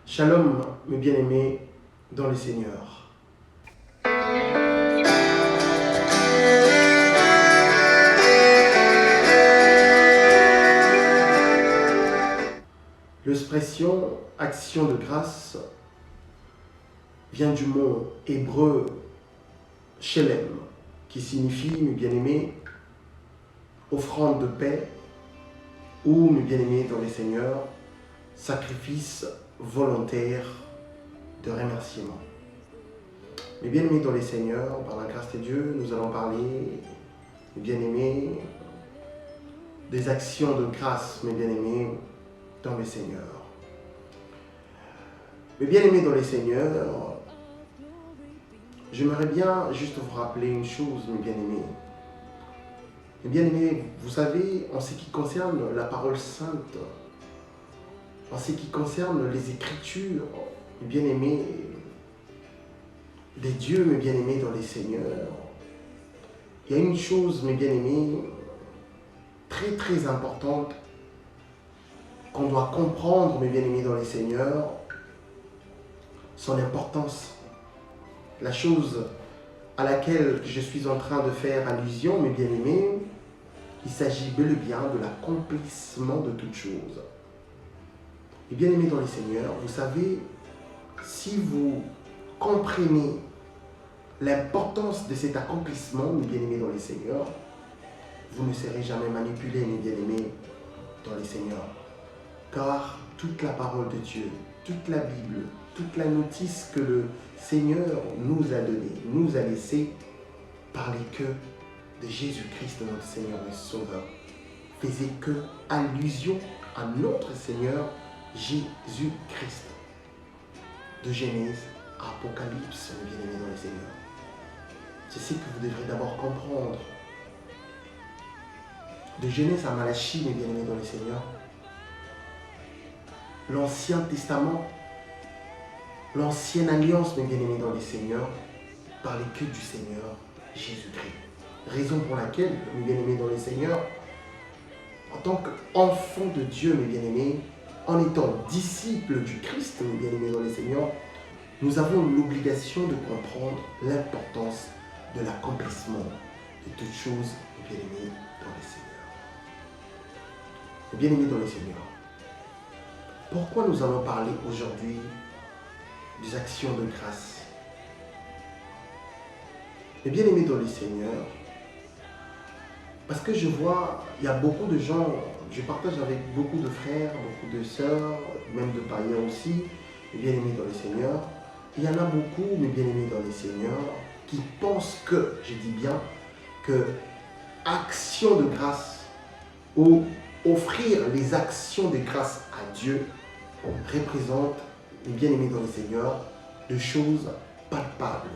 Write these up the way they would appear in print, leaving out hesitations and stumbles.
Shalom, mes bien-aimés dans le Seigneur. L'expression action de grâce vient du mot hébreu shelem, qui signifie, mes bien-aimés, offrande de paix, ou, mes bien-aimés dans le Seigneur, sacrifice volontaire de remerciement. Mes bien-aimés dans les seigneurs, par la grâce de Dieu, nous allons parler, mes bien-aimés, des actions de grâce, mes bien-aimés, dans les seigneurs. Mes bien-aimés dans les seigneurs, j'aimerais bien juste vous rappeler une chose, mes bien-aimés. Mes bien-aimés, vous savez, en ce qui concerne la parole sainte, en ce qui concerne les Écritures, mes bien-aimés, des dieux, mes bien-aimés dans les seigneurs, il y a une chose, mes bien-aimés, très importante qu'on doit comprendre, mes bien-aimés dans les seigneurs, son importance. La chose à laquelle je suis en train de faire allusion, mes bien-aimés, il s'agit bel et bien de l'accomplissement de toutes choses. Mes bien-aimés dans les seigneurs, vous savez, si vous comprenez l'importance de cet accomplissement, mes bien-aimés dans les seigneurs, vous ne serez jamais manipulés, mes bien-aimés dans les seigneurs. Car toute la parole de Dieu, toute la Bible, toute la notice que le Seigneur nous a donnée, nous a laissé parler que de Jésus-Christ, notre Seigneur et Sauveur, faisait que allusion à notre Seigneur Jésus-Christ. De Genèse à Apocalypse, mes bien-aimés dans les seigneurs. C'est ce que vous devrez d'abord comprendre. De Genèse à Malachie, mes bien-aimés dans les seigneurs, l'Ancien Testament, l'ancienne alliance, mes bien-aimés dans les seigneurs, parlait que du Seigneur Jésus-Christ. Raison pour laquelle, mes bien-aimés dans les seigneurs, en tant qu'enfants de Dieu, mes bien-aimés, en étant disciples du Christ, mes bien-aimés dans les seigneurs, nous avons l'obligation de comprendre l'importance de l'accomplissement de toutes choses, mes bien-aimés dans les seigneurs. Mes bien-aimés dans les seigneurs, pourquoi nous allons parler aujourd'hui des actions de grâce? Mes bien-aimés dans les seigneurs, parce que je vois, il y a beaucoup de gens, je partage avec beaucoup de frères, beaucoup de sœurs, même de païens aussi, mes bien-aimés dans les seigneurs. Il y en a beaucoup, mes bien-aimés dans les seigneurs, qui pensent que, je dis bien, que action de grâce ou offrir les actions de grâce à Dieu représente, mes bien-aimés dans les seigneurs, de choses palpables.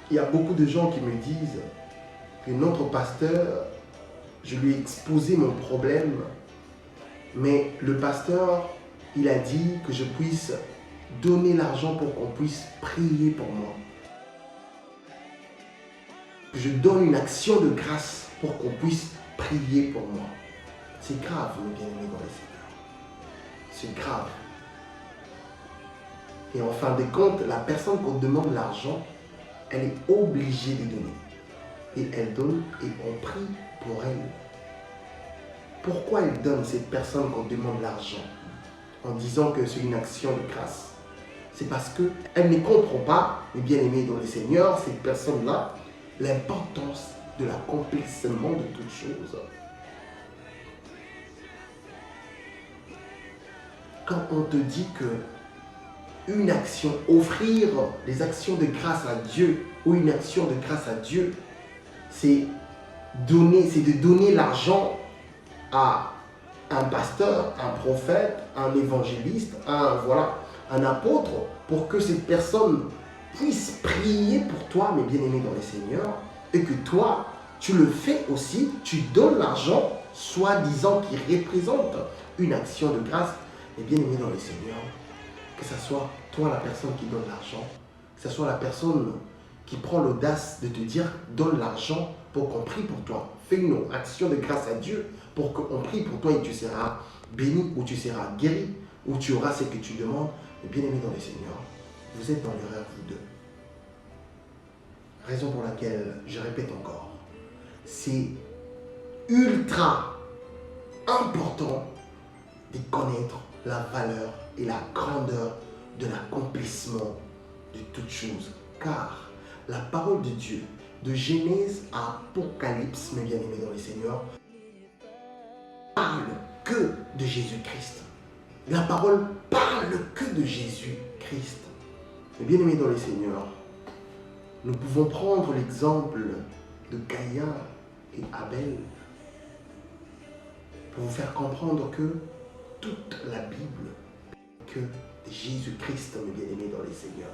Il y a beaucoup de gens qui me disent que notre pasteur, je lui ai exposé mon problème, mais le pasteur, il a dit que je puisse donner l'argent pour qu'on puisse prier pour moi. Que je donne une action de grâce pour qu'on puisse prier pour moi. C'est grave, mes bien-aimés dans les seigneurs. C'est grave. Et en fin de compte, la personne qu'on demande l'argent, elle est obligée de donner. Et elle donne et on prie pour elle. Pourquoi elle donne cette personne qu'on demande l'argent en disant que c'est une action de grâce? C'est parce qu'elle ne comprend pas, mes bien-aimés dans les seigneurs, cette personne-là, l'importance de l'accomplissement de toutes choses. Quand on te dit que une action, offrir les actions de grâce à Dieu ou une action de grâce à Dieu, c'est de donner l'argent à un pasteur, un prophète, un évangéliste, un apôtre, pour que cette personne puisse prier pour toi, mes bien-aimés dans les seigneurs, et que toi, tu le fais aussi, tu donnes l'argent, soi-disant qui représente une action de grâce, mes bien-aimés dans les seigneurs, que ce soit toi la personne qui donne l'argent, que ce soit la personne qui prend l'audace de te dire donne l'argent pour qu'on prie pour toi. Fais une action de grâce à Dieu pour qu'on prie pour toi et tu seras béni ou tu seras guéri où tu auras ce que tu demandes, mais bien aimé dans le Seigneur, vous êtes dans l'erreur, vous deux. Raison pour laquelle, je répète encore, c'est ultra important de connaître la valeur et la grandeur de l'accomplissement de toutes choses. Car la parole de Dieu, de Genèse à Apocalypse, mes bien-aimés dans le Seigneur, parle que de Jésus-Christ. La parole parle que de Jésus-Christ. Mes bien-aimés dans le Seigneur, nous pouvons prendre l'exemple de Caïn et Abel pour vous faire comprendre que toute la Bible que Jésus-Christ, mes bien-aimés dans le Seigneur.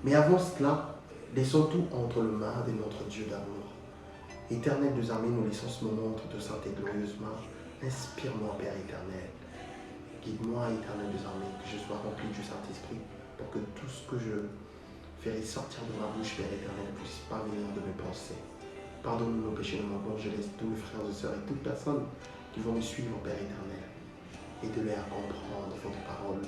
Mais avant cela, laissons tout entre le mains de notre Dieu d'amour. Éternel Dieu armés, nous laissons ce moment entre tes saintes et glorieuses mains. Inspire-moi, Père éternel. Guide-moi, éternel Dieu armés, que je sois rempli du Saint-Esprit pour que tout ce que je ferai sortir de ma bouche, Père éternel, ne puisse pas venir de mes pensées. Pardonne-nous nos péchés, nos manquements. Je laisse tous mes frères et sœurs et toutes personnes qui vont me suivre, Père éternel. Aide-les à comprendre votre parole.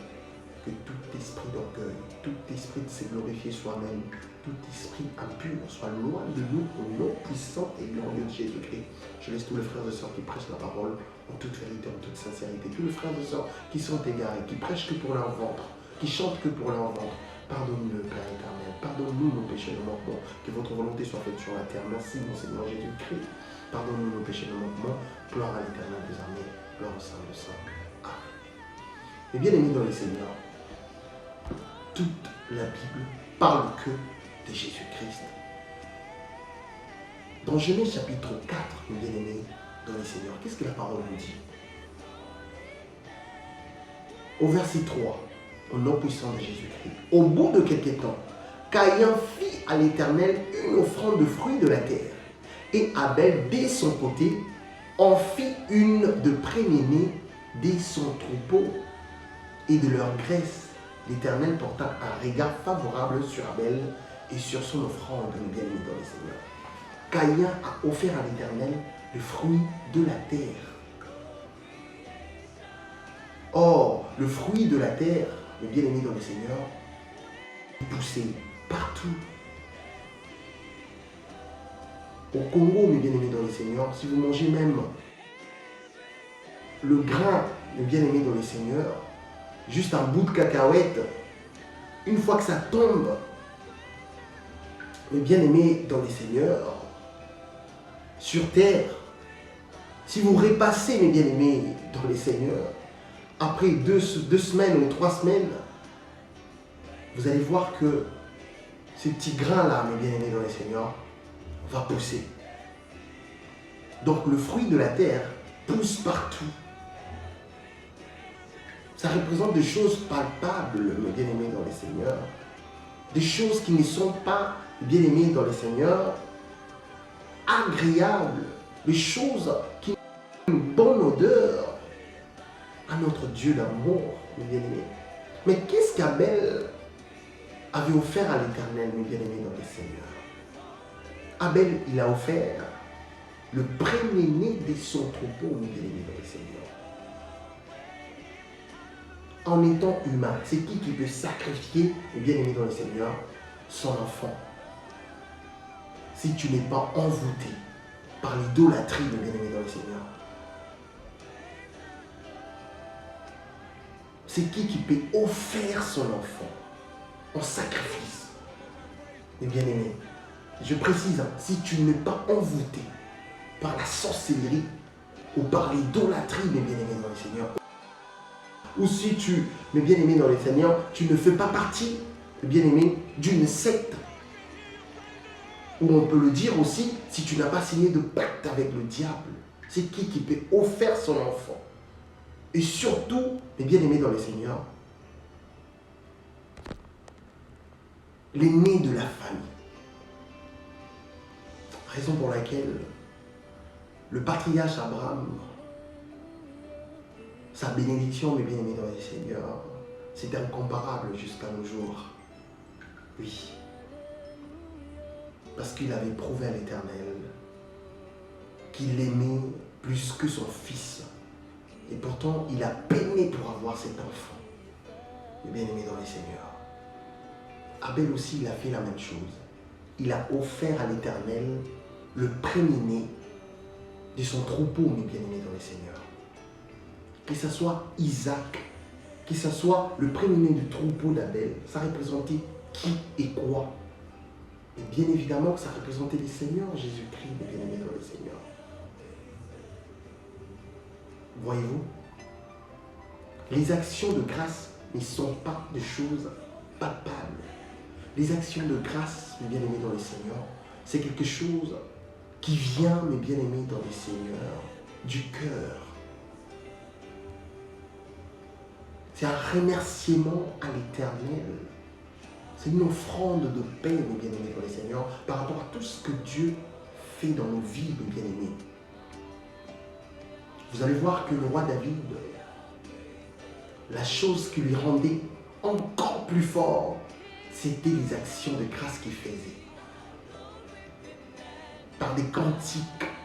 Que tout esprit d'orgueil, tout esprit de se glorifier soi-même, tout esprit impur soit loin de nous au nom puissant et glorieux de Jésus-Christ. Je laisse tous les frères et sœurs qui prêchent la parole en toute vérité, en toute sincérité. Tous les frères et sœurs qui sont égarés, qui prêchent que pour leur ventre, qui chantent que pour leur ventre. Pardonne-le, Père éternel. Pardonne-nous nos péchés, nos manquements. Que votre volonté soit faite sur la terre. Merci, mon Seigneur Jésus-Christ. Pardonne-nous nos péchés, nos manquements. Gloire à l'Éternel des armées. Gloire au Saint de Saint. Amen. Et bien aimés dans le Seigneur, toute la Bible parle que de Jésus-Christ. Dans Genèse chapitre 4, mes bien-aimés dans le Seigneur, qu'est-ce que la parole nous dit? Au verset 3, au nom puissant de Jésus-Christ, au bout de quelques temps, Caïn fit à l'Éternel une offrande de fruits de la terre, et Abel, dès son côté, en fit une de premier-né dès son troupeau et de leur graisse. L'Éternel porta un regard favorable sur Abel et sur son offrande, mes bien-aimés dans le Seigneur. Caïn a offert à l'Éternel le fruit de la terre. Or, le fruit de la terre, mes bien-aimés dans le Seigneur, est poussé partout. Au Congo, mes bien-aimés dans le Seigneur, si vous mangez même le grain, mes bien-aimés dans le Seigneur, juste un bout de cacahuète, une fois que ça tombe, mes bien-aimés dans les Seigneurs, sur terre, si vous repassez, mes bien-aimés dans les Seigneurs, après deux semaines ou 3 semaines, vous allez voir que ces petits grains-là, mes bien-aimés dans les Seigneurs, va pousser. Donc le fruit de la terre pousse partout. Ça représente des choses palpables, mes bien-aimés dans les Seigneurs. Des choses qui ne sont pas, bien-aimés dans les Seigneurs, agréables. Des choses qui ont une bonne odeur à notre Dieu d'amour, mes bien-aimés. Mais qu'est-ce qu'Abel avait offert à l'Éternel, mes bien-aimés dans les Seigneurs? Abel, il a offert le premier-né de son troupeau, mes bien-aimés dans les Seigneurs. En étant humain, c'est qui peut sacrifier, mes bien-aimés dans le Seigneur, son enfant? Si tu n'es pas envoûté par l'idolâtrie, mes bien-aimés dans le Seigneur. C'est qui peut offrir son enfant en sacrifice? Mes bien-aimés, je précise, si tu n'es pas envoûté par la sorcellerie ou par l'idolâtrie, mes bien-aimés dans le Seigneur, ou si tu, mes bien-aimés dans le Seigneur, tu ne fais pas partie, mes bien-aimés, d'une secte, ou on peut le dire aussi, si tu n'as pas signé de pacte avec le diable, c'est qui peut offrir son enfant? Et surtout, mes bien-aimés dans le Seigneur, l'aîné de la famille. Raison pour laquelle le patriarche Abraham, sa bénédiction, mes bien-aimés dans le Seigneur, c'est incomparable jusqu'à nos jours. Oui. Parce qu'il avait prouvé à l'Éternel qu'il l'aimait plus que son fils. Et pourtant, il a peiné pour avoir cet enfant. mes bien-aimés dans les Seigneurs. Abel aussi, il a fait la même chose. Il a offert à l'Éternel le premier-né de son troupeau, mes bien-aimés dans les Seigneurs. Que ce soit Isaac, que ce soit le premier-né du troupeau d'Abel, ça représentait qui et quoi? Et bien évidemment que ça représentait les Seigneurs, Jésus-Christ, mes bien-aimés dans les Seigneurs. Voyez-vous, les actions de grâce ne sont pas des choses palpables. Les actions de grâce, mes bien-aimés dans les Seigneurs, c'est quelque chose qui vient, mes bien-aimés dans les Seigneurs, du cœur. C'est un remerciement à l'Éternel. C'est une offrande de paix, mes bien-aimés dans les Seigneurs, par rapport à tout ce que Dieu fait dans nos vies, mes bien-aimés. Vous allez voir que le roi David, la chose qui lui rendait encore plus fort, c'était les actions de grâce qu'il faisait. Par des cantiques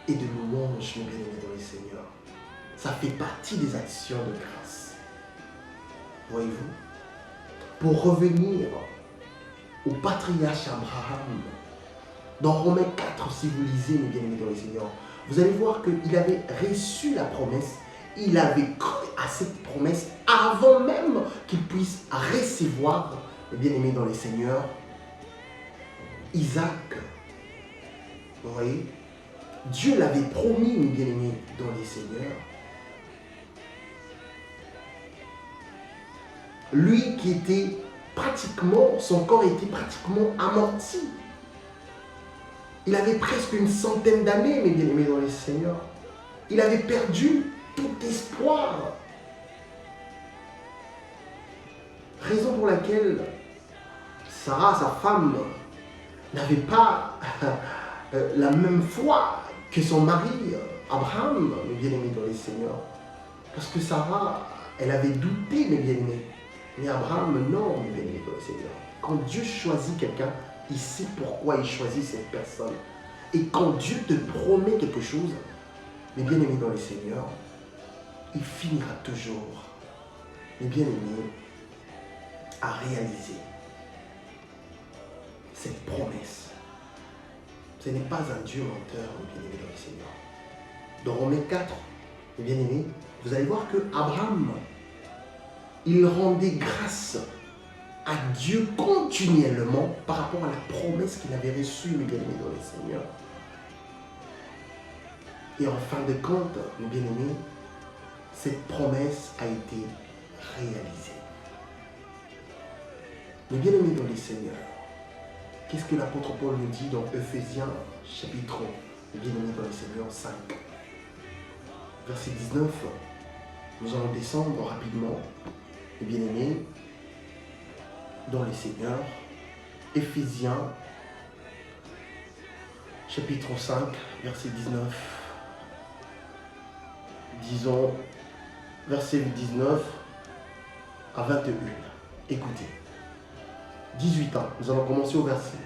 et de louanges, mes bien-aimés dans les Seigneurs. Ça fait partie des actions de grâce. Voyez-vous, pour revenir au patriarche Abraham, dans Romains 4, si vous lisez, mes bien-aimés dans les Seigneurs, vous allez voir qu'il avait reçu la promesse, il avait cru à cette promesse avant même qu'il puisse recevoir, mes bien-aimés dans les Seigneurs, Isaac. Vous voyez, Dieu l'avait promis, mes bien-aimés dans les Seigneurs. Lui qui était pratiquement, son corps était pratiquement amorti. Il avait presque une centaine d'années, mes bien-aimés dans les Seigneurs. Il avait perdu tout espoir. Raison pour laquelle Sarah, sa femme, n'avait pas la même foi que son mari, Abraham, mes bien-aimés dans les Seigneurs. Parce que Sarah, elle avait douté, mes bien-aimés. Mais Abraham, non, mes bien-aimés dans le Seigneur. Quand Dieu choisit quelqu'un, il sait pourquoi il choisit cette personne. Et quand Dieu te promet quelque chose, mes bien-aimés dans le Seigneur, il finira toujours, mes bien-aimés, à réaliser cette promesse. Ce n'est pas un Dieu menteur, mes bien-aimés dans le Seigneur. Dans Romains 4, mes bien-aimés, vous allez voir que Abraham, il rendait grâce à Dieu continuellement par rapport à la promesse qu'il avait reçue, mes bien-aimés dans le Seigneur. Et en fin de compte, mes bien-aimés, cette promesse a été réalisée. Mes bien-aimés dans le Seigneur, qu'est-ce que l'apôtre Paul nous dit dans Ephésiens chapitre, mes bien-aimés dans le Seigneur 5, verset 19. Nous allons descendre rapidement, mes bien-aimés, dans le Seigneur. Ephésiens chapitre 5, verset 19. Disons, verset 19 à 21. Écoutez. 18 ans. Nous allons commencer au verset.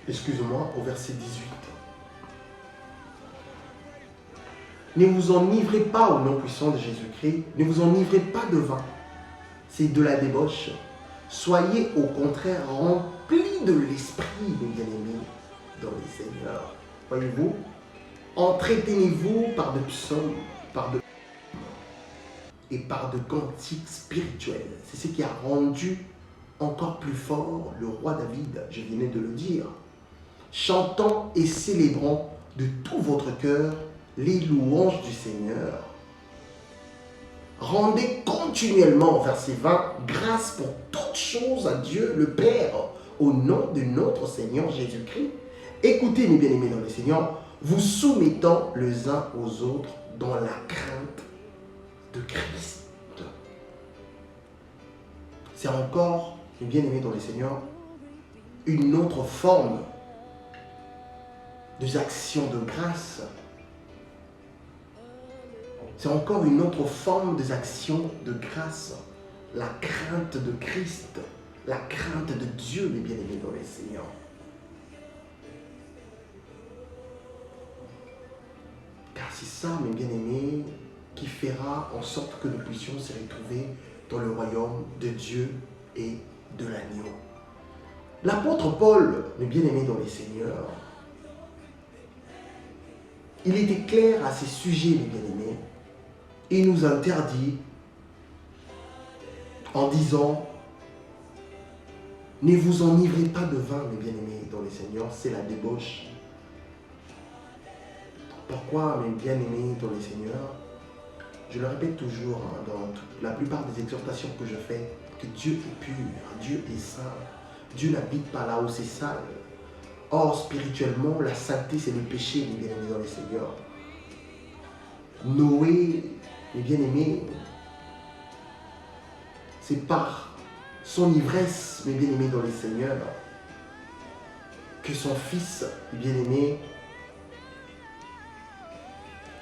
Excusez-moi, au verset 18. Ne vous enivrez pas au nom puissant de Jésus-Christ. Ne vous enivrez pas de vin. C'est de la débauche. Soyez au contraire remplis de l'esprit, mes bien-aimés, dans le Seigneur. Voyez-vous, entretenez-vous par de psaumes, par de et par de cantiques spirituels. C'est ce qui a rendu encore plus fort le roi David, je venais de le dire. Chantant et célébrant de tout votre cœur les louanges du Seigneur. Rendez continuellement, verset 20, grâce pour toutes choses à Dieu le Père, au nom de notre Seigneur Jésus-Christ. Écoutez, mes bien-aimés dans le Seigneur, vous soumettant les uns aux autres dans la crainte de Christ. C'est encore, mes bien-aimés dans le Seigneur, une autre forme des actions de grâce. C'est encore une autre forme des actions de grâce. La crainte de Christ, la crainte de Dieu, mes bien-aimés dans le Seigneur. Car c'est ça, mes bien-aimés, qui fera en sorte que nous puissions se retrouver dans le royaume de Dieu et de l'agneau. L'apôtre Paul, mes bien-aimés dans les Seigneurs, il était clair à ces sujets, mes bien-aimés. Il nous interdit en disant: ne vous enivrez pas de vin, mes bien-aimés dans les Seigneurs, c'est la débauche. Pourquoi, mes bien-aimés dans les Seigneurs? Je le répète toujours dans la plupart des exhortations que je fais, que Dieu est pur, Dieu est saint. Dieu n'habite pas là où c'est sale. Or, spirituellement, la saleté, c'est le péché, mes bien-aimés dans les Seigneurs. Noé, mes bien-aimés, c'est par son ivresse, mes bien-aimés dans les Seigneurs, que son fils, mes bien-aimés,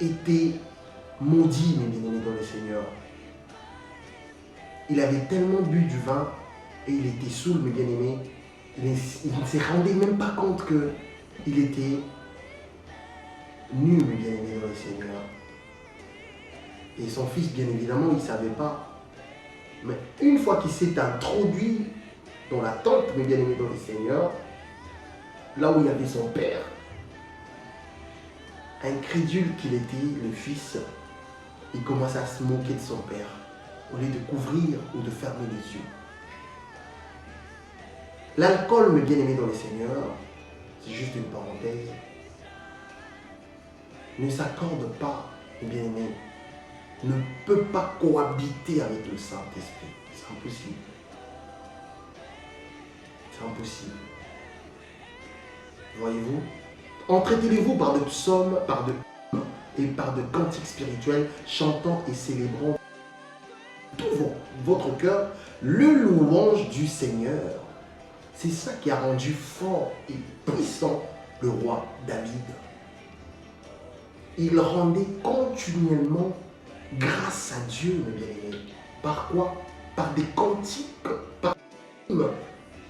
était maudit, mes bien-aimés dans les Seigneurs. Il avait tellement bu du vin et il était saoul, mes bien-aimés. Il ne se rendait même pas compte qu'il était nu, mes bien-aimés dans le Seigneur. Et son fils, bien évidemment, il ne savait pas. Mais une fois qu'il s'est introduit dans la tente, mes bien-aimés dans le Seigneur, là où il y avait son père, incrédule qu'il était, le fils, il commence à se moquer de son père, au lieu de couvrir ou de fermer les yeux. L'alcool, mes bien-aimés dans le Seigneur, c'est juste une parenthèse, ne s'accorde pas, mes bien-aimés, ne peut pas cohabiter avec le Saint-Esprit. C'est impossible. C'est impossible. Voyez-vous? Entretenez-vous par de psaumes, par de hymnes et par de cantiques spirituels, chantant et célébrant tout votre cœur le louange du Seigneur. C'est ça qui a rendu fort et puissant le roi David. Il rendait continuellement grâce à Dieu, mes bien-aimés. Par quoi? Par des cantiques, par des hymnes,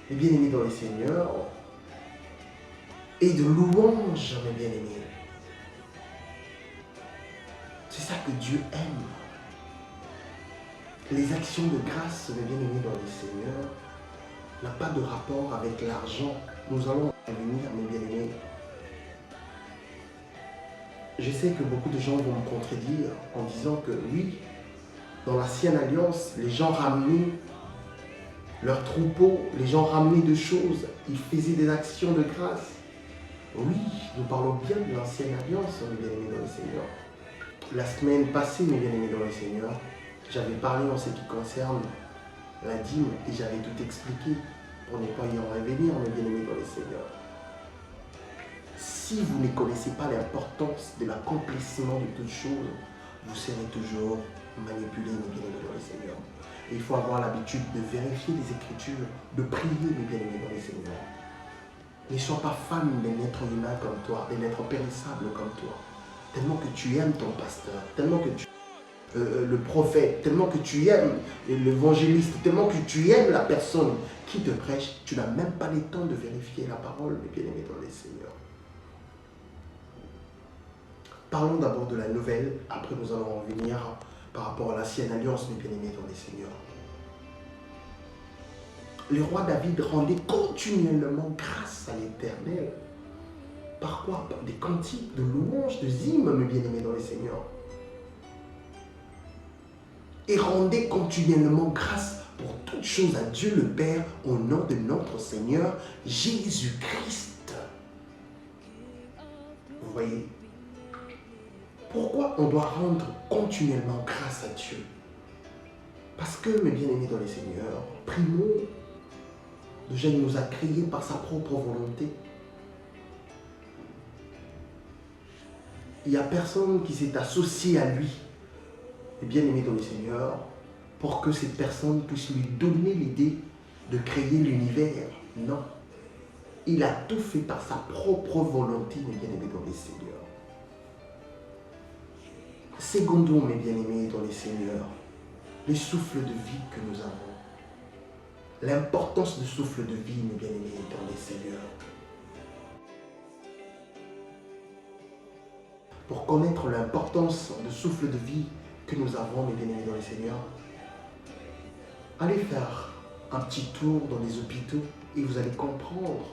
mes bien-aimés dans les Seigneurs, et de louanges, mes bien-aimés. C'est ça que Dieu aime. Les actions de grâce, mes bien-aimés dans les Seigneurs, n'a pas de rapport avec l'argent. Nous allons revenir, mes bien-aimés. Je sais que beaucoup de gens vont me contredire en disant que oui, dans l'ancienne alliance, les gens ramenaient leurs troupeaux, les gens ramenaient de choses, ils faisaient des actions de grâce. Oui, nous parlons bien de l'ancienne alliance, mes bien-aimés dans le Seigneur. La semaine passée, mes bien-aimés dans le Seigneur, j'avais parlé en ce qui concerne la dîme et j'avais tout expliqué pour ne pas y en revenir, mes bien-aimés dans le Seigneur. Si vous ne connaissez pas l'importance de l'accomplissement de toutes choses, vous serez toujours manipulé, mes bien-aimés dans le Seigneur. Et il faut avoir l'habitude de vérifier les Écritures, de prier, mes bien-aimés dans le Seigneur. Ne sois pas fan d'un être humain comme toi, d'un être périssable comme toi. Tellement que tu aimes ton pasteur, tellement que tu le prophète, tellement que tu aimes l'évangéliste, tellement que tu aimes la personne qui te prêche, tu n'as même pas le temps de vérifier la parole, mes bien-aimés dans le Seigneur. Parlons d'abord de la nouvelle, après nous allons revenir par rapport à l'ancienne alliance, mes bien-aimés dans le Seigneur. Le roi David rendait continuellement grâce à l'Éternel. Par quoi? Par des cantiques, de louanges, de hymnes, mes bien-aimés dans le Seigneur. Et rendait continuellement grâce pour toutes choses à Dieu le Père au nom de notre Seigneur Jésus-Christ. Vous voyez? Pourquoi on doit rendre continuellement grâce à Dieu? Parce que, mes bien-aimés dans le Seigneur, primo, déjà il nous a créés par sa propre volonté. Il n'y a personne qui s'est associé à lui, mes bien-aimés dans le Seigneur, pour que cette personne puisse lui donner l'idée de créer l'univers. Non. Il a tout fait par sa propre volonté, mes bien-aimés dans le Seigneur. Secondo, mes bien-aimés dans le Seigneur, le souffle de vie que nous avons. L'importance du souffle de vie, mes bien-aimés dans le Seigneur. Pour connaître l'importance du souffle de vie que nous avons, mes bien-aimés dans le Seigneur, allez faire un petit tour dans les hôpitaux et vous allez comprendre.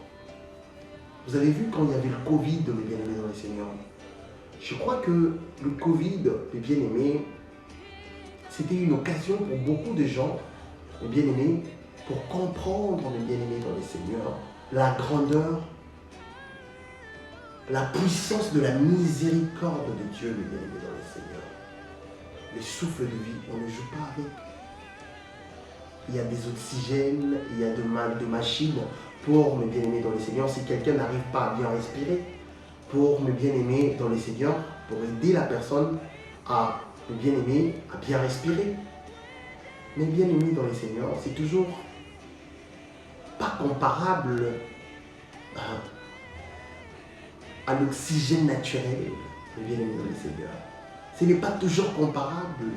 Vous avez vu quand il y avait le Covid, mes bien-aimés dans les Seigneurs. Je crois que le Covid, mes bien-aimés, c'était une occasion pour beaucoup de gens, mes bien-aimés, pour comprendre, mes bien-aimés dans les Seigneurs, la grandeur, la puissance de la miséricorde de Dieu, mes bien-aimés dans les Seigneurs. Les souffles de vie, on ne joue pas avec. Il y a des oxygènes, il y a de machines pour mes bien-aimés dans les Seigneurs. Si quelqu'un n'arrive pas à bien respirer, pour mes bien-aimés dans les Seigneurs, pour aider la personne à, mes bien-aimés, à bien respirer. Mes bien-aimés dans les Seigneurs, c'est toujours pas comparable à l'oxygène naturel, mes bien-aimés dans les Seigneurs. Ce n'est pas toujours comparable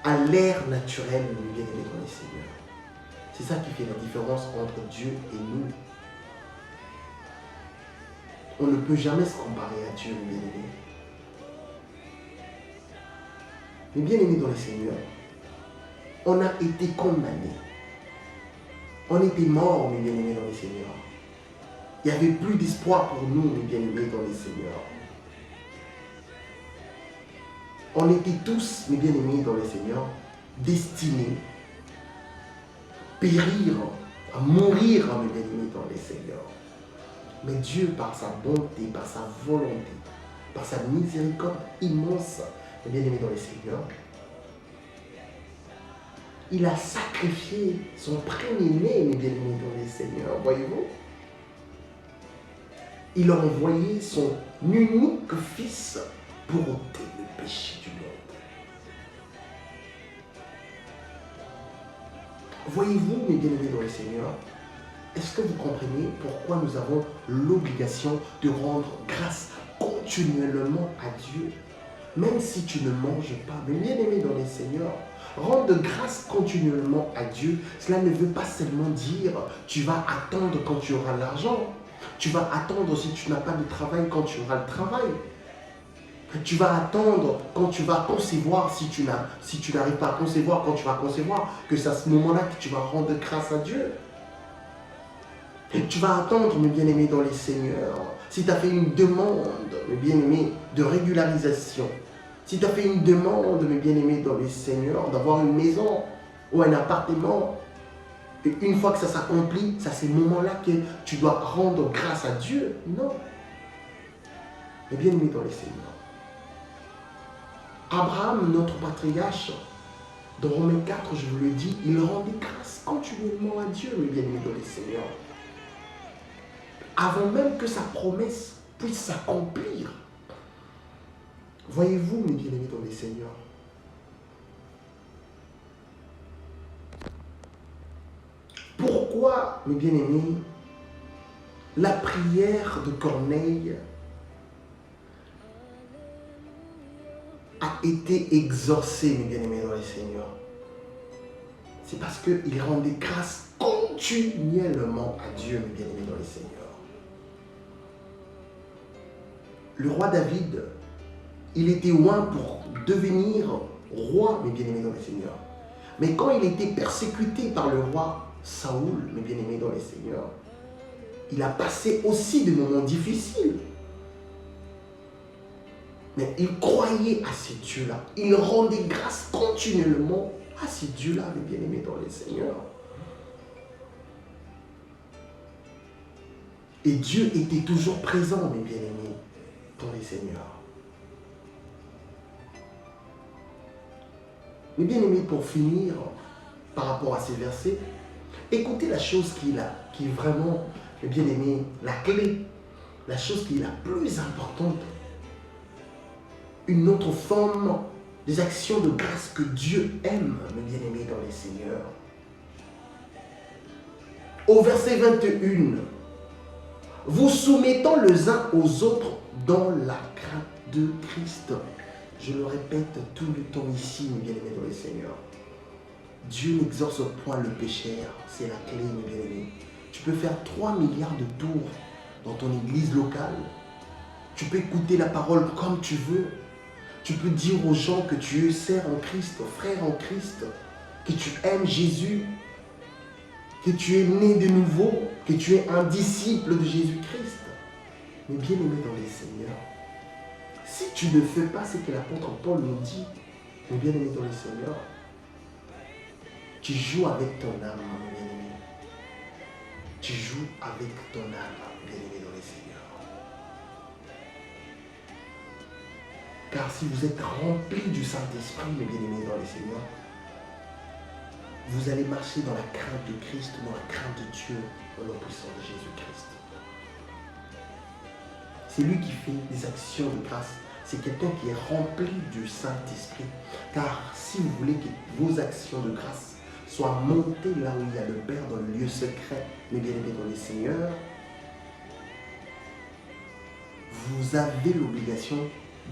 à l'air naturel, mes bien-aimés dans les Seigneurs. C'est ça qui fait la différence entre Dieu et nous. On ne peut jamais se comparer à Dieu, mes bien-aimés. Mes bien-aimés dans les Seigneurs, on a été condamnés. On était morts, mes bien-aimés dans les Seigneurs. Il n'y avait plus d'espoir pour nous, mes bien-aimés dans les Seigneurs. On était tous, mes bien-aimés dans les Seigneurs, destinés à périr, à mourir, mes bien-aimés dans les Seigneurs. Mais Dieu, par sa bonté, par sa volonté, par sa miséricorde immense, mes bien-aimés dans les Seigneurs, il a sacrifié son premier-né, mes bien-aimés dans les Seigneurs, voyez-vous? Il a envoyé son unique fils pour ôter le péché du monde. Voyez-vous, mes bien-aimés dans le Seigneur, est-ce que vous comprenez pourquoi nous avons l'obligation de rendre grâce continuellement à Dieu? Même si tu ne manges pas, mes bien-aimés dans le Seigneur, rendre grâce continuellement à Dieu, cela ne veut pas seulement dire tu vas attendre quand tu auras l'argent. Tu vas attendre si tu n'as pas de travail quand tu auras le travail. Tu vas attendre quand tu vas concevoir, si tu n'arrives pas à concevoir, quand tu vas concevoir, que c'est à ce moment-là que tu vas rendre grâce à Dieu. Et tu vas attendre, mes bien-aimés dans les Seigneurs, si tu as fait une demande, mes bien-aimés, de régularisation, si tu as fait une demande, mes bien-aimés dans les Seigneurs, d'avoir une maison ou un appartement, et une fois que ça s'accomplit, c'est à ce moment-là que tu dois rendre grâce à Dieu. Non. Mes bien-aimés dans les Seigneurs. Abraham, notre patriarche, dans Romains 4, je vous le dis, il rendait grâce continuellement à Dieu, mes bien-aimés dans les Seigneurs. Avant même que sa promesse puisse s'accomplir. Voyez-vous, mes bien-aimés dans les Seigneurs, pourquoi, mes bien-aimés, la prière de Corneille a été exaucée, mes bien-aimés dans les Seigneurs? C'est parce qu'il rendait grâce continuellement à Dieu, mes bien-aimés dans les Seigneurs. Le roi David, il était loin pour devenir roi, mes bien-aimés dans les Seigneurs. Mais quand il était persécuté par le roi Saoul, mes bien-aimés dans les Seigneurs, il a passé aussi des moments difficiles. Mais il croyait à ces dieux-là. Il rendait grâce continuellement à ces dieux-là, mes bien-aimés dans les Seigneurs. Et Dieu était toujours présent, mes bien-aimés, dans les Seigneurs. Mais bien-aimés, pour finir, par rapport à ces versets, écoutez la chose qui est vraiment, mes bien-aimés, la clé, la chose qui est la plus importante. Une autre forme des actions de grâce que Dieu aime, mes bien-aimés dans les Seigneurs. Au verset 21, vous soumettant les uns aux autres dans la crainte de Christ. Je le répète tout le temps ici, mes bien-aimés dans les Seigneurs. Dieu n'exorce point le pécheur, c'est la clé, mes bien-aimés. Tu peux faire 3 milliards de tours dans ton église locale. Tu peux écouter la parole comme tu veux. Tu peux dire aux gens que tu es sœur en Christ, frère en Christ. que tu aimes Jésus, que tu es né de nouveau, que tu es un disciple de Jésus-Christ. Mais bien aimé dans les Seigneurs, si tu ne fais pas ce que l'apôtre Paul nous dit, mais bien aimé dans les Seigneurs, tu joues avec ton âme, mon bien-aimé. Tu joues avec ton âme, bien-aimé dans les Seigneurs. Car si vous êtes remplis du Saint-Esprit, mes bien-aimés dans les Seigneurs, vous allez marcher dans la crainte de Christ, dans la crainte de Dieu, au nom puissant de Jésus-Christ. C'est lui qui fait des actions de grâce. C'est quelqu'un qui est rempli du Saint-Esprit. Car si vous voulez que vos actions de grâce soient montées là où il y a le Père, dans le lieu secret, mes bien-aimés dans les Seigneurs, vous avez l'obligation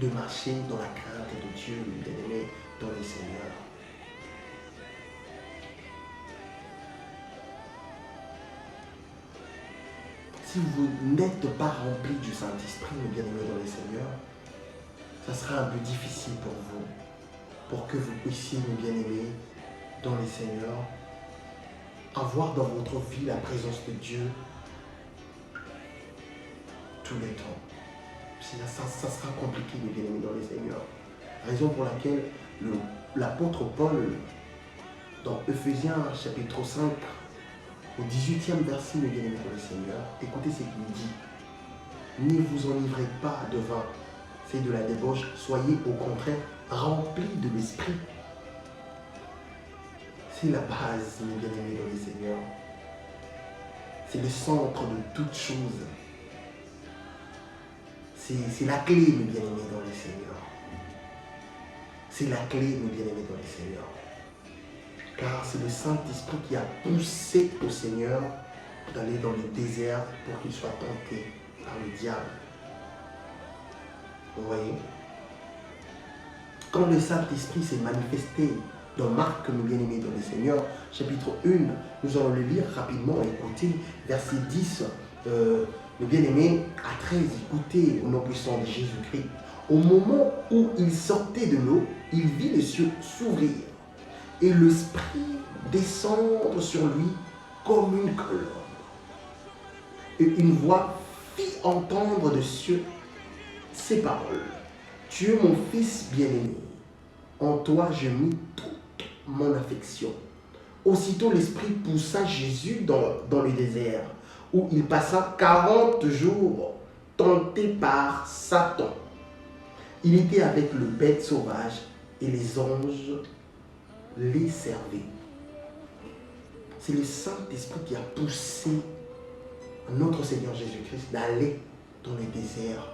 de marcher dans la crainte de Dieu, mes bien-aimés dans les Seigneurs. Si vous n'êtes pas rempli du Saint-Esprit, mes bien-aimés dans les Seigneurs, ça sera un peu difficile pour vous, pour que vous puissiez, mes bien-aimés dans les Seigneurs, avoir dans votre vie la présence de Dieu tous les temps. Ça sera compliqué, mes bien-aimés dans les Seigneurs. Raison pour laquelle l'apôtre Paul, dans Ephésiens chapitre 5, au 18e verset, mes bien-aimés dans le Seigneur, écoutez ce qu'il dit. Ne vous enivrez pas de vin, c'est de la débauche, soyez au contraire remplis de l'esprit. C'est la base, mes bien-aimés dans le Seigneur. C'est le centre de toute chose. C'est la clé, mes bien-aimés dans le Seigneur. C'est la clé, mes bien-aimés dans le Seigneur. Car c'est le Saint-Esprit qui a poussé au Seigneur d'aller dans le désert pour qu'il soit tenté par le diable. Vous voyez? Quand le Saint-Esprit s'est manifesté dans Marc, mes bien-aimés dans le Seigneur, chapitre 1, nous allons le lire rapidement. Écoutez, verset 10, mes bien-aimés, à 13, écoutez au nom puissant de Jésus-Christ. Au moment où il sortait de l'eau, il vit les cieux s'ouvrir et l'Esprit descendre sur lui comme une colombe. Et une voix fit entendre des cieux ces paroles. Tu es mon fils bien-aimé, en toi je mis toute mon affection. Aussitôt l'Esprit poussa Jésus dans le désert, où il passa 40 jours tenté par Satan. Il était avec le bête sauvage et les anges les servaient. C'est le Saint-Esprit qui a poussé notre Seigneur Jésus-Christ d'aller dans le désert.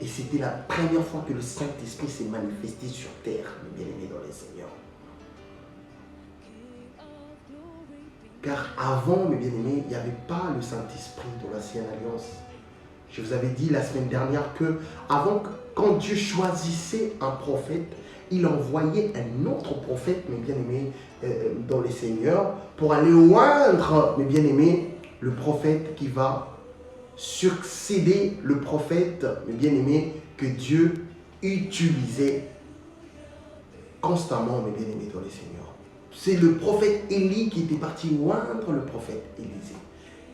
Et c'était la première fois que le Saint-Esprit s'est manifesté sur terre, mes bien-aimés dans les Seigneurs. Car avant, mes bien-aimés, il n'y avait pas le Saint-Esprit dans l'Ancienne Alliance. Je vous avais dit la semaine dernière que quand Dieu choisissait un prophète, il envoyait un autre prophète, mes bien-aimés, dans les Seigneurs, pour aller oindre, mes bien-aimés, le prophète qui va succéder le prophète, mes bien-aimés, que Dieu utilisait constamment, mes bien-aimés, dans les Seigneurs. C'est le prophète Élie qui était parti oindre le prophète Élisée.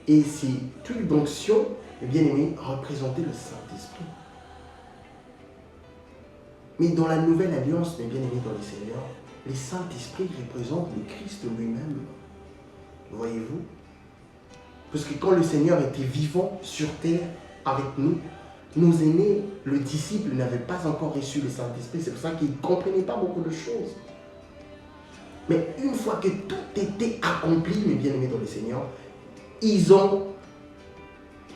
Et ces huiles d'onction, mes bien-aimés, représentaient le Saint-Esprit. Mais dans la nouvelle alliance, mes bien-aimés dans les Seigneurs, les Saint-Esprit représentent le Christ lui-même. Voyez-vous? Parce que quand le Seigneur était vivant sur terre avec nous, nos aînés, le disciple, n'avaient pas encore reçu le Saint-Esprit. C'est pour ça qu'ils ne comprenaient pas beaucoup de choses. Mais une fois que tout était accompli, mes bien-aimés dans le Seigneur, ils ont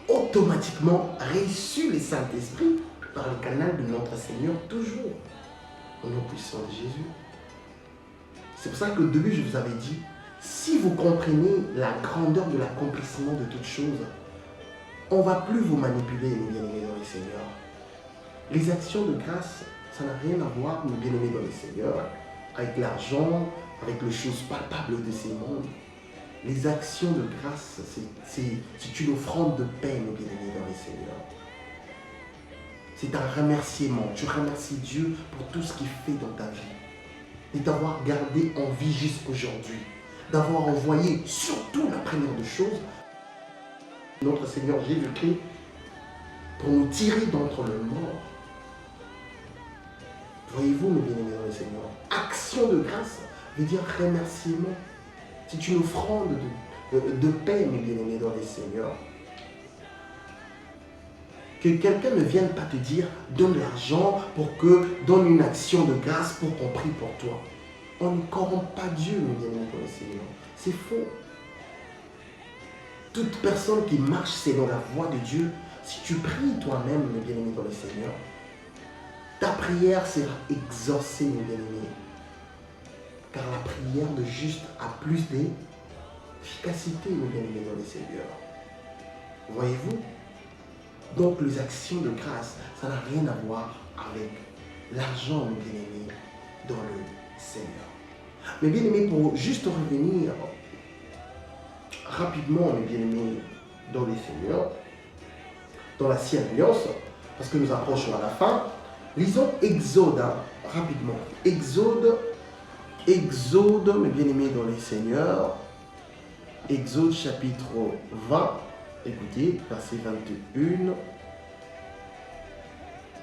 automatiquement reçu le Saint-Esprit par le canal de notre Seigneur, toujours au nom puissant de Jésus. C'est pour ça qu'au début, je vous avais dit, si vous comprenez la grandeur de l'accomplissement de toutes choses, on ne va plus vous manipuler, mes bien-aimés dans le Seigneur. Les actions de grâce, ça n'a rien à voir, mes bien-aimés dans le Seigneur, avec l'argent, avec les choses palpables de ces mondes. Les actions de grâce, c'est une offrande de paix, mes bien-aimés dans le Seigneur. C'est un remerciement. Tu remercies Dieu pour tout ce qu'il fait dans ta vie. et t'avoir gardé en vie jusqu'aujourd'hui. D'avoir envoyé surtout la première des choses, notre Seigneur Jésus-Christ, pour nous tirer d'entre le mort. Voyez-vous, mes bien-aimés dans le Seigneur, action de grâce veut dire remerciement. C'est une offrande de paix, mes bien-aimés dans le Seigneur. Que quelqu'un ne vienne pas te dire donne l'argent pour que donne une action de grâce pour qu'on prie pour toi. On ne corrompt pas Dieu, mes bien-aimés dans le Seigneur. C'est faux. Toute personne qui marche selon la voie de Dieu, si tu pries toi-même, mes bien-aimés dans le Seigneur, ta prière sera exaucée, mes bien-aimés. Car la prière de juste a plus d'efficacité, mes bien-aimés dans le Seigneur. Voyez-vous? Donc les actions de grâce, ça n'a rien à voir avec l'argent, mes bien-aimés, dans le Seigneur. Mes bien-aimés, pour juste revenir rapidement, mes bien-aimés, dans le Seigneur, dans l'Ancienne Alliance, parce que nous approchons à la fin, lisons Exode, rapidement. Exode, mes bien-aimés dans le Seigneur, Exode chapitre 20, écoutez, verset 21.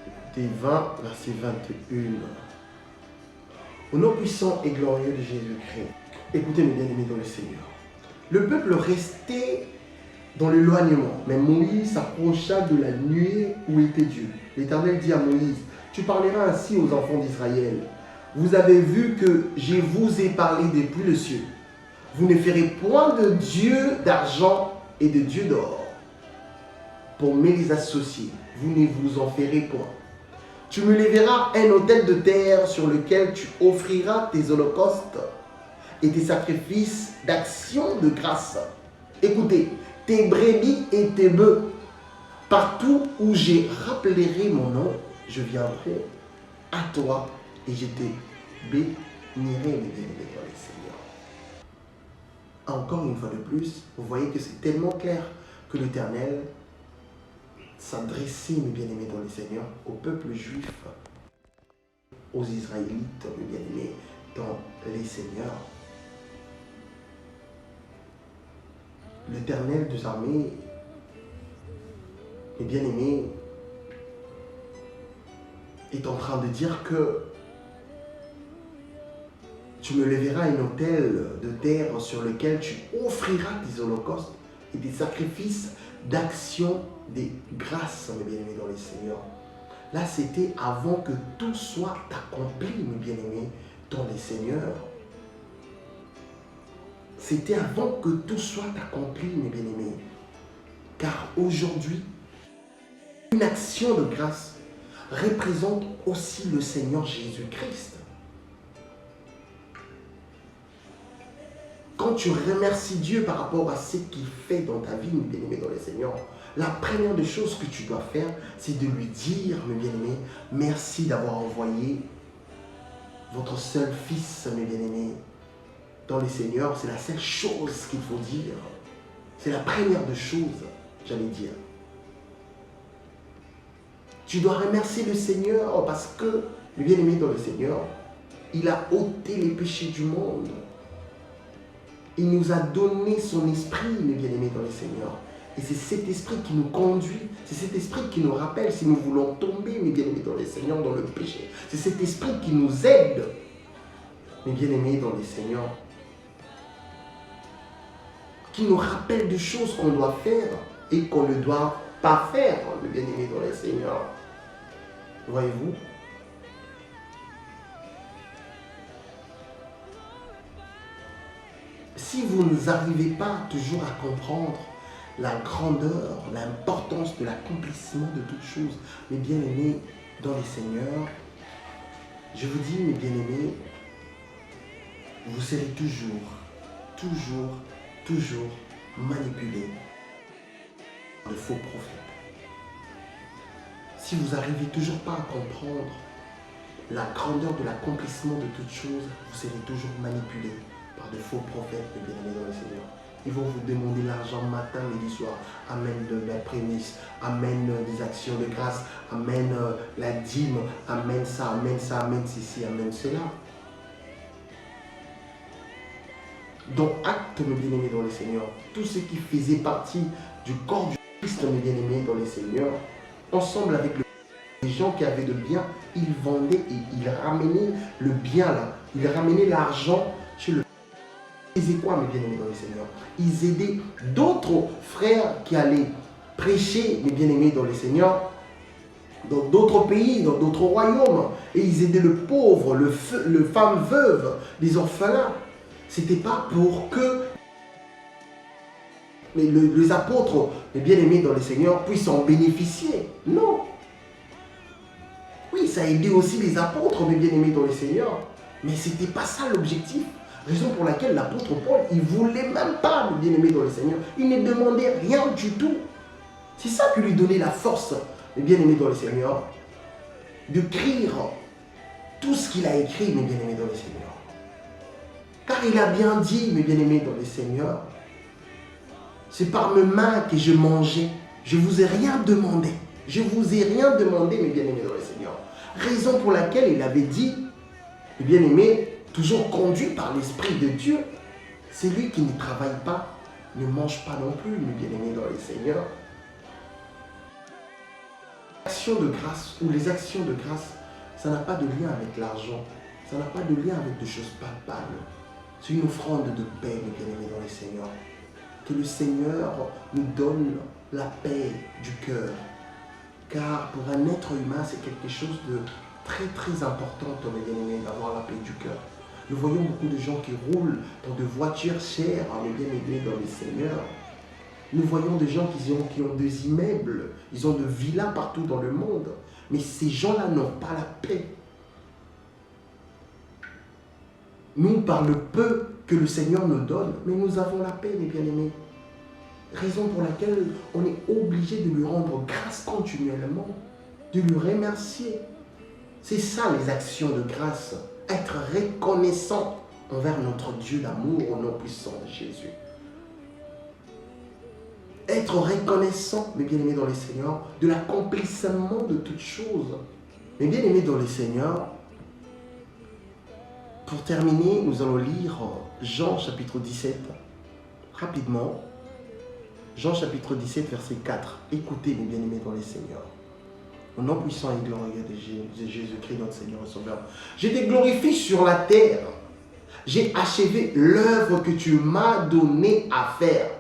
Écoutez, 20, verset 21. Au nom puissant et glorieux de Jésus-Christ, écoutez mes bien-aimés dans le Seigneur. Le peuple restait dans l'éloignement, mais Moïse s'approcha de la nuée où était Dieu. L'Éternel dit à Moïse, tu parleras ainsi aux enfants d'Israël. Vous avez vu que je vous ai parlé depuis le ciel. Vous ne ferez point de dieu d'argent et de dieu d'or pour me les associer. Vous ne vous en ferez point. Tu me lèveras un autel de terre sur lequel tu offriras tes holocaustes et tes sacrifices d'action de grâce. Écoutez, tes brebis et tes bœufs, partout où je rappellerai mon nom, je viendrai à toi et je te bénirai, mes bien-aimés dans le Seigneur. Encore une fois de plus, vous voyez que c'est tellement clair que l'Éternel s'adressait, mes bien-aimés dans le Seigneur, au peuple juif, aux Israélites, mes bien-aimés dans les Seigneurs. L'Éternel des armées, mes bien-aimés, est en train de dire que tu me lèveras un autel de terre sur lequel tu offriras tes holocaustes et des sacrifices d'action des grâces, mes bien-aimés dans les Seigneurs. Là, c'était avant que tout soit accompli, mes bien-aimés dans les Seigneurs. C'était avant que tout soit accompli, mes bien-aimés. Car aujourd'hui, une action de grâce représente aussi le Seigneur Jésus-Christ. Quand tu remercies Dieu par rapport à ce qu'il fait dans ta vie, mes bien-aimés dans le Seigneur, la première des choses que tu dois faire, c'est de lui dire, mes bien-aimés, merci d'avoir envoyé votre seul fils, mes bien-aimés, dans le Seigneur. C'est la seule chose qu'il faut dire. C'est la première des choses, j'allais dire. Tu dois remercier le Seigneur parce que, mes bien-aimés dans le Seigneur, il a ôté les péchés du monde. Il nous a donné son esprit, mes bien-aimés dans le Seigneur. Et c'est cet esprit qui nous conduit, c'est cet esprit qui nous rappelle si nous voulons tomber, mes bien-aimés dans le Seigneur, dans le péché. C'est cet esprit qui nous aide, mes bien-aimés dans le Seigneur, qui nous rappelle des choses qu'on doit faire et qu'on ne doit pas faire, mes bien-aimés dans le Seigneur. Voyez-vous? Si vous n'arrivez pas toujours à comprendre la grandeur, l'importance de l'accomplissement de toutes choses, mes bien-aimés dans les Seigneurs, je vous dis, mes bien-aimés, vous serez toujours manipulés par de faux prophètes. Si vous n'arrivez toujours pas à comprendre la grandeur de l'accomplissement de toutes choses, vous serez toujours manipulés par de faux prophètes, mes bien-aimés dans le Seigneur. Ils vont vous demander l'argent matin, midi, soir. Amène de la prémisse, amène des actions de grâce, amène la dîme, amène ça, amène ceci, amène cela. dans Actes, mes bien-aimés dans les Seigneurs, tous ceux qui faisaient partie du corps du Christ, mes bien-aimés dans les Seigneurs, ensemble avec les gens qui avaient de biens, ils vendaient et ils ramenaient le bien là. Ils ramenaient l'argent chez le... Ils faisaient quoi, mes bien-aimés dans les Seigneurs? Ils aidaient d'autres frères qui allaient prêcher, mes bien-aimés dans les Seigneurs, dans d'autres pays, dans d'autres royaumes. Et ils aidaient le pauvre, le femme veuve, les orphelins. C'était pas pour que les apôtres, les bien-aimés dans les Seigneurs, puissent en bénéficier. Non. Oui, ça a aidé aussi les apôtres, mes bien-aimés dans les Seigneurs. Mais ce n'était pas ça l'objectif. Raison pour laquelle l'apôtre Paul, il ne voulait même pas, mes bien-aimés dans les Seigneurs. Il ne demandait rien du tout. C'est ça qui lui donnait la force, mes bien-aimés dans les Seigneurs, d'écrire tout ce qu'il a écrit, mes bien-aimés dans les Seigneurs. Car il a bien dit, mes bien-aimés dans les Seigneurs, c'est par mes mains que je mangeais. Je ne vous ai rien demandé. Je ne vous ai rien demandé, mes bien-aimés dans le Seigneur. Raison pour laquelle il avait dit, mes bien-aimés, toujours conduit par l'Esprit de Dieu, celui qui ne travaille pas ne mange pas non plus, mes bien-aimés dans le Seigneur. L'action de grâce ou les actions de grâce, ça n'a pas de lien avec l'argent. Ça n'a pas de lien avec des choses palpables. C'est une offrande de paix, mes bien-aimés dans le Seigneur. Que le Seigneur nous donne la paix du cœur. Car pour un être humain, c'est quelque chose de très très important, mes bien-aimés, d'avoir la paix du cœur. Nous voyons beaucoup de gens qui roulent dans des voitures chères, mes bien-aimés dans le Seigneur. Nous voyons des gens qui ont des immeubles, ils ont des villas partout dans le monde. Mais ces gens-là n'ont pas la paix. Nous, par le peu que le Seigneur nous donne, mais nous avons la paix, mes bien-aimés. Raison pour laquelle on est obligé de lui rendre grâce continuellement, de lui remercier. C'est ça les actions de grâce, être reconnaissant envers notre Dieu d'amour au nom puissant de Jésus. Être reconnaissant, mes bien-aimés dans les Seigneurs, de l'accomplissement de toutes choses. Mes bien-aimés dans les Seigneurs, pour terminer, nous allons lire Jean chapitre 17, rapidement. Jean chapitre 17, verset 4. Écoutez, mes bien-aimés dans les Seigneurs. Au nom puissant et glorieux de Jésus-Christ, notre Seigneur et Sauveur. Je te glorifie sur la terre. J'ai achevé l'œuvre que tu m'as donnée à faire.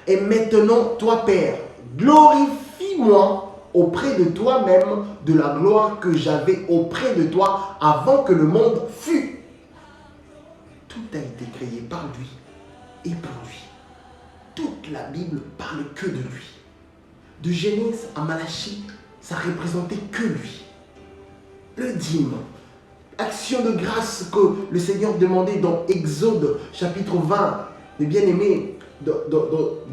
Et maintenant, toi, Père, glorifie-moi auprès de toi-même de la gloire que j'avais auprès de toi avant que le monde fût. Tout a été créé par lui et pour lui. Toute la Bible parle que de lui. De Genèse à Malachie, ça représentait que lui. Le dîme, action de grâce que le Seigneur demandait dans Exode chapitre 20, mes bien-aimés,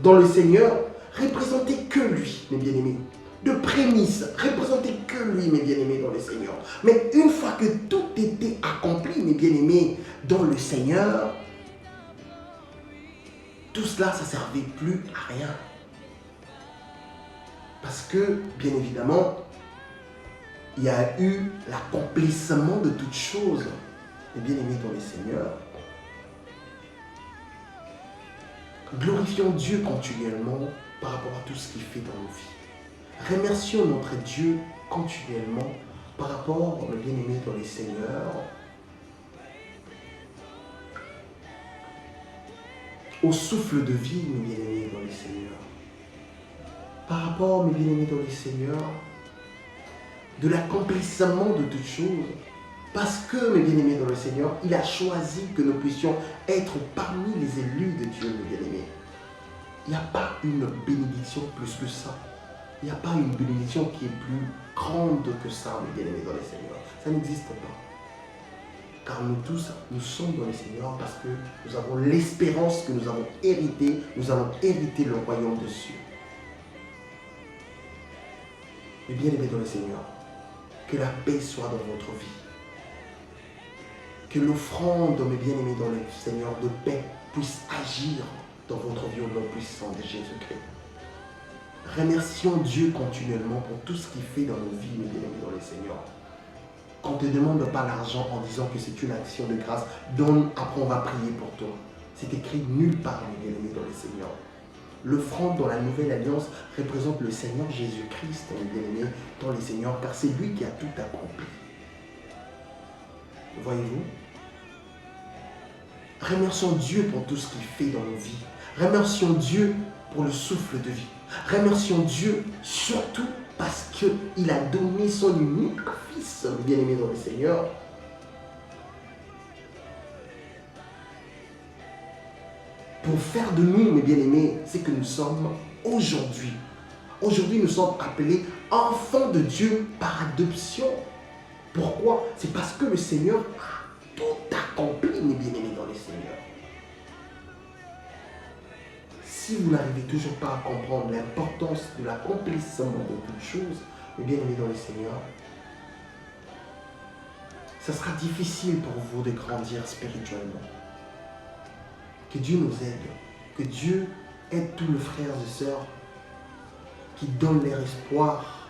dans le Seigneur, représentait que lui, mes bien-aimés. De prémices, représentait que lui, mes bien-aimés, dans le Seigneur. Mais une fois que tout était accompli, mes bien-aimés, dans le Seigneur, tout cela, ça ne servait plus à rien. Parce que, bien évidemment, il y a eu l'accomplissement de toutes choses. Et bien aimés dans le Seigneur, glorifions Dieu continuellement par rapport à tout ce qu'il fait dans nos vies. Remercions notre Dieu continuellement par rapport, bien aimés dans le Seigneur, au souffle de vie, mes bien-aimés dans le Seigneur. Par rapport, mes bien-aimés dans le Seigneur, de l'accomplissement de toutes choses. Parce que, mes bien-aimés dans le Seigneur, il a choisi que nous puissions être parmi les élus de Dieu, mes bien-aimés. Il n'y a pas une bénédiction plus que ça. Il n'y a pas une bénédiction qui est plus grande que ça, mes bien-aimés dans le Seigneur. Ça n'existe pas. Car nous tous, nous sommes dans le Seigneur parce que nous avons l'espérance que nous avons héritée. Nous allons hériter le royaume de Dieu. Mais bien aimés dans le Seigneur, que la paix soit dans votre vie. Que l'offrande, mes bien-aimés dans le Seigneur, de paix puisse agir dans votre vie au nom puissant de Jésus-Christ. Remercions Dieu continuellement pour tout ce qu'il fait dans nos vies, mes bien-aimés dans le Seigneur. Qu'on ne te demande pas l'argent en disant que c'est une action de grâce, donne, après on va prier pour toi. C'est écrit nulle part, mes bien-aimés dans le Seigneur. L'offrande dans la nouvelle alliance représente le Seigneur Jésus-Christ, mes bien-aimés dans le Seigneur, car c'est lui qui a tout accompli. Voyez-vous? Remercions Dieu pour tout ce qu'il fait dans nos vies. Remercions Dieu pour le souffle de vie. Remercions Dieu surtout parce qu'il a donné son unique Fils, bien-aimé dans le Seigneur. Pour faire de nous, mes bien-aimés, c'est que nous sommes aujourd'hui. Aujourd'hui, nous sommes appelés enfants de Dieu par adoption. Pourquoi? C'est parce que le Seigneur a tout accompli, mes bien-aimés dans le Seigneur. Si vous n'arrivez toujours pas à comprendre l'importance de l'accomplissement de toutes choses, mes bien-aimés dans le Seigneur, ça sera difficile pour vous de grandir spirituellement. Que Dieu nous aide, que Dieu aide tous les frères et sœurs qui donnent leur espoir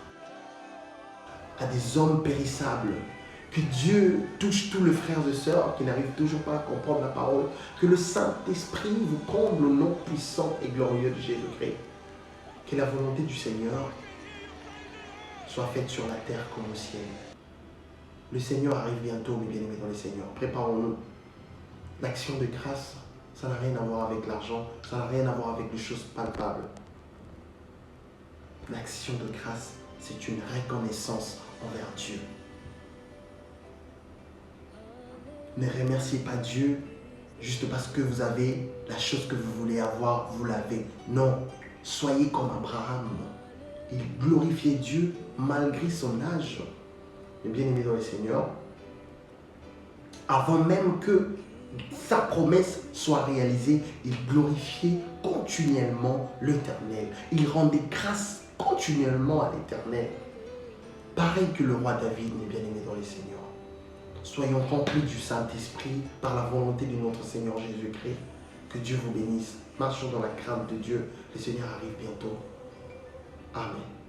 à des hommes périssables. Que Dieu touche tous les frères et sœurs qui n'arrivent toujours pas à comprendre la parole. Que le Saint-Esprit vous comble au nom puissant et glorieux de Jésus-Christ. Que la volonté du Seigneur soit faite sur la terre comme au ciel. Le Seigneur arrive bientôt, mes bien-aimés dans le Seigneur. Préparons-nous. L'action de grâce, ça n'a rien à voir avec l'argent, ça n'a rien à voir avec les choses palpables. L'action de grâce, c'est une reconnaissance envers Dieu. Ne remerciez pas Dieu juste parce que vous avez la chose que vous voulez avoir, vous l'avez. Non, soyez comme Abraham. Il glorifiait Dieu malgré son âge. Mais bien aimé dans le Seigneur, avant même que sa promesse soit réalisée, il glorifiait continuellement l'Éternel. Il rendait grâce continuellement à l'Éternel. Pareil que le roi David, mes bien-aimés dans le Seigneur. Soyons remplis du Saint-Esprit par la volonté de notre Seigneur Jésus-Christ. Que Dieu vous bénisse. Marchons dans la crainte de Dieu. Le Seigneur arrive bientôt. Amen.